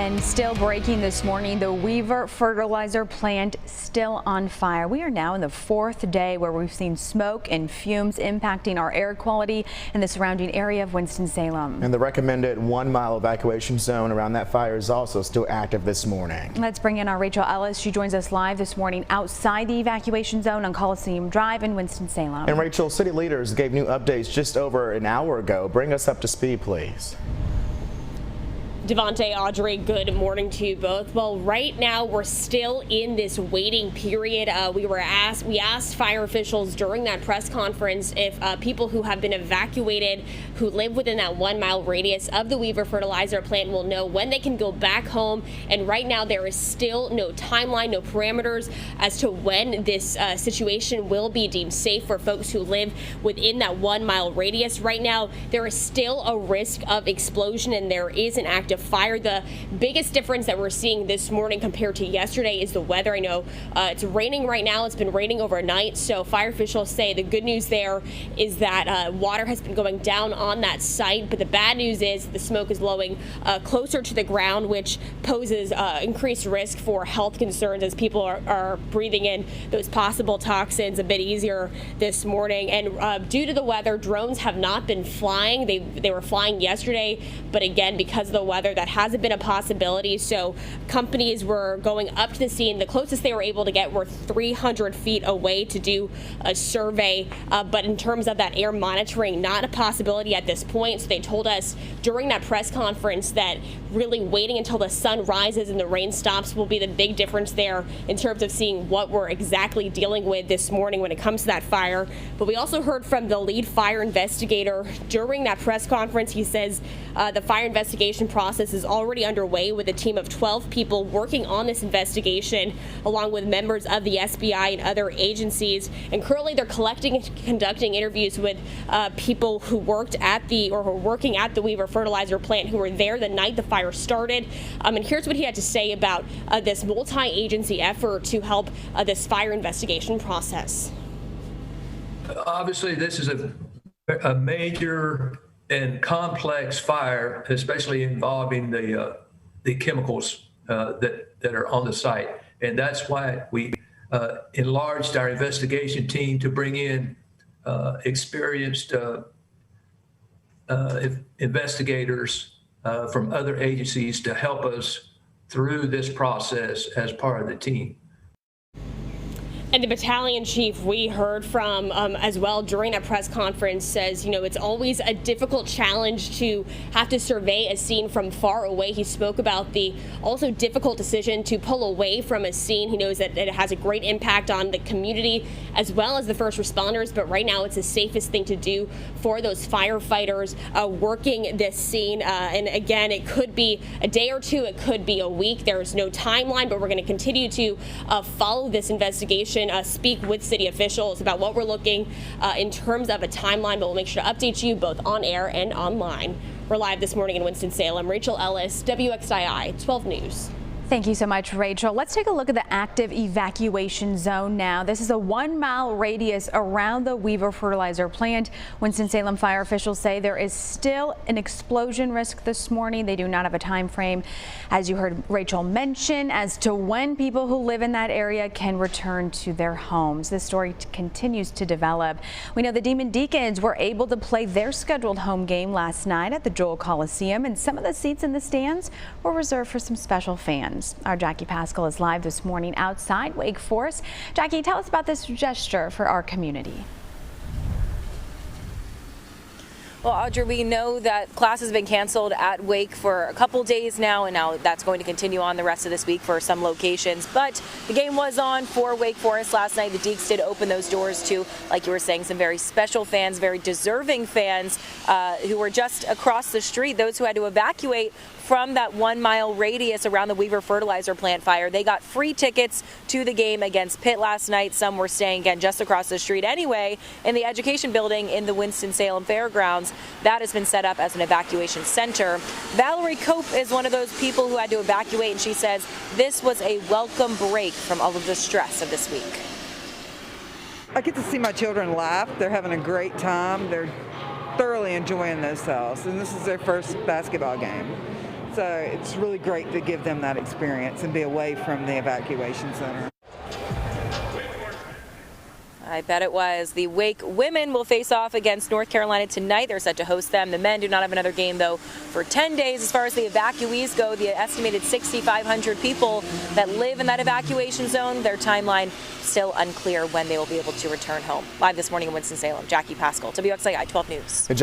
And still breaking this morning, the Weaver fertilizer plant still on fire. We are now in the fourth day where we've seen smoke and fumes impacting our air quality in the surrounding area of Winston-Salem. And the recommended 1 mile evacuation zone around that fire is also still active this morning. Let's bring in our Rachel Ellis. She joins us live this morning outside the evacuation zone on Coliseum Drive in Winston-Salem. And Rachel, city leaders gave new updates just over an hour ago. Bring us up to speed, please. Devontae, Audrey, good morning to you both. Well, right now we're still in this waiting period. We asked fire officials during that press conference if people who have been evacuated who live within that 1 mile radius of the Weaver fertilizer plant will know when they can go back home. And right now there is still no timeline, no parameters as to when this situation will be deemed safe for folks who live within that 1 mile radius. Right now there is still a risk of explosion and there is an active fire. The biggest difference that we're seeing this morning compared to yesterday is the weather. I know it's raining right now. It's been raining overnight. So fire officials say the good news there is that water has been going down on that site. But the bad news is the smoke is blowing closer to the ground, which poses increased risk for health concerns as people are breathing in those possible toxins a bit easier this morning. And due to the weather, drones have not been flying. They were flying yesterday, but again, because of the weather, that hasn't been a possibility. So companies were going up to the scene. The closest they were able to get were 300 feet away to do a survey. But in terms of that air monitoring, not a possibility at this point. So they told us during that press conference that really waiting until the sun rises and the rain stops will be the big difference there in terms of seeing what we're exactly dealing with this morning when it comes to that fire. But we also heard from the lead fire investigator during that press conference. He says the fire investigation process is already underway with a team of 12 people working on this investigation, along with members of the SBI and other agencies. And currently they're collecting and conducting interviews with people who worked at who were working at the Weaver fertilizer plant who were there the night the fire started. And here's what he had to say about this multi-agency effort to help this fire investigation process. Obviously, this is a major and complex fire, especially involving the chemicals that are on the site. And that's why we enlarged our investigation team to bring in experienced investigators from other agencies to help us through this process as part of the team. And the battalion chief we heard from as well during that press conference says, you know, it's always a difficult challenge to have to survey a scene from far away. He spoke about the also difficult decision to pull away from a scene. He knows that it has a great impact on the community as well as the first responders. But right now it's the safest thing to do for those firefighters working this scene. And again, it could be a day or two. It could be a week. There's no timeline, but we're going to continue to follow this investigation. Speak with city officials about what we're looking in terms of a timeline, but we'll make sure to update you both on air and online. We're live this morning in Winston-Salem. Rachel Ellis, WXII 12 News. Thank you so much, Rachel. Let's take a look at the active evacuation zone now. This is a 1 mile radius around the Weaver fertilizer plant. Winston-Salem fire officials say there is still an explosion risk this morning. They do not have a time frame, as you heard Rachel mention, as to when people who live in that area can return to their homes. This story continues to develop. We know the Demon Deacons were able to play their scheduled home game last night at the Joel Coliseum, and some of the seats in the stands were reserved for some special fans. Our Jackie Pascal is live this morning outside Wake Forest. Jackie, tell us about this gesture for our community. Well, Audrey, we know that class has been canceled at Wake for a couple days now, and now that's going to continue on the rest of this week for some locations. But the game was on for Wake Forest last night. The Deacs did open those doors to, like you were saying, some very special fans, very deserving fans who were just across the street, those who had to evacuate from that 1 mile radius around the Weaver fertilizer plant fire. They got free tickets to the game against Pitt last night. Some were staying again just across the street anyway in the education building in the Winston-Salem Fairgrounds. That has been set up as an evacuation center. Valerie Cope is one of those people who had to evacuate, and she says this was a welcome break from all of the stress of this week. I get to see my children laugh. They're having a great time. They're thoroughly enjoying themselves, and this is their first basketball game. So it's really great to give them that experience and be away from the evacuation center. I bet it was. The Wake women will face off against North Carolina tonight. They're set to host them. The men do not have another game, though, for 10 days. As far as the evacuees go, the estimated 6,500 people that live in that evacuation zone, their timeline still unclear when they will be able to return home. Live this morning in Winston-Salem, Jackie Pascal, WXII 12 News.